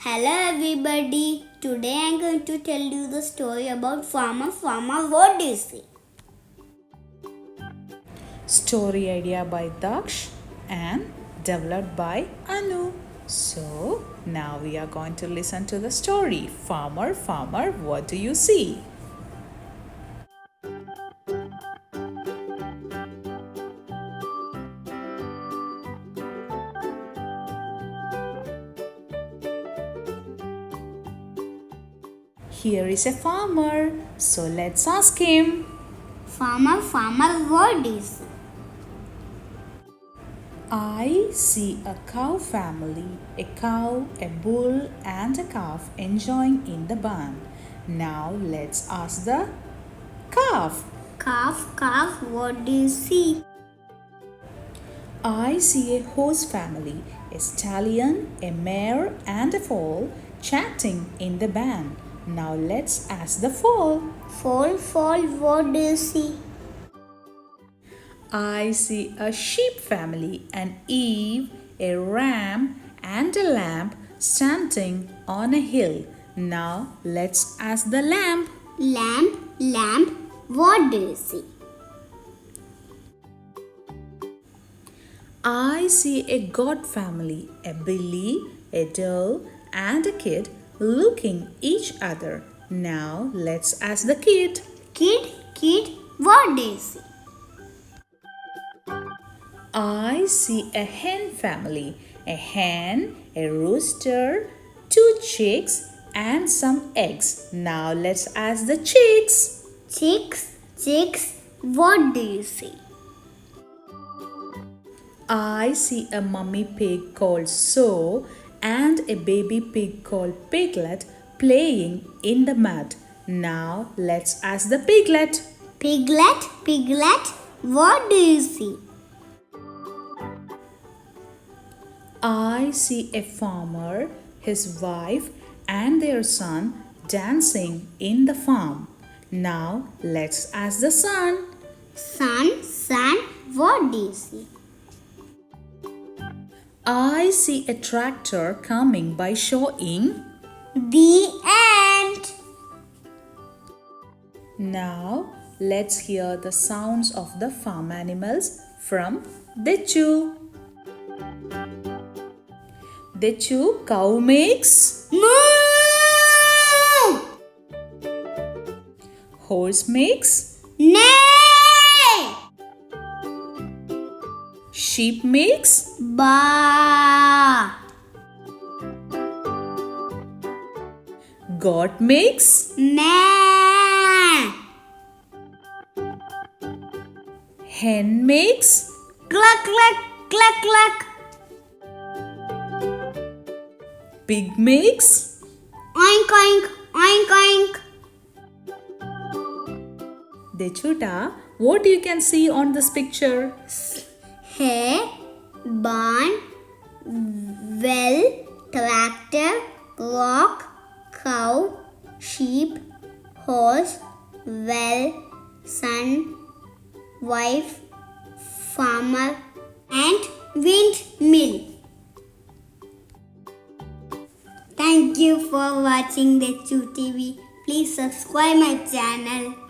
Hello everybody. Today I am going to tell you the story about farmer. What do you say? Story idea by Daksh and developed by Anu. So now we are going to listen to the story. Farmer, what do you see? Here is a farmer. So let's ask him. Farmer, what do you see? I see a cow family, a cow, a bull, and a calf enjoying in the barn. Now let's ask the calf. Calf, what do you see? I see a horse family, a stallion, a mare, and a foal chatting in the barn. Now let's ask the foal. Foal, what do you see? I see a sheep family, an ewe, a ram, and a lamb standing on a hill. Now let's ask the lamb. Lamb, what do you see? I see a goat family, a billy, a doe, and a kid looking each other. Now let's ask the kid. Kid, what do you see? I see a hen family, a hen, a rooster, two chicks, and some eggs. Now let's ask the chicks. Chicks, what do you see? I see a mummy pig called So and a baby pig called Piglet playing in the mud. Now let's ask the piglet. Piglet, what do you see? I see a farmer, his wife, and their son dancing in the farm. Now let's ask the son. Son, what do you see? I see a tractor coming by showing. The end. Now let's hear the sounds of the farm animals from Dachu. Dachu, cow makes. Moo! Horse makes. Neigh! Sheep makes. Ba! Goat makes. Meh! Hen makes. Cluck! Pig makes. Oink! Dachuta, what you can see on this picture? Hay, barn, well, tractor, rock, cow, sheep, horse, well, son, wife, farmer, and windmill. Thank you for watching Dachu TV. Please subscribe my channel.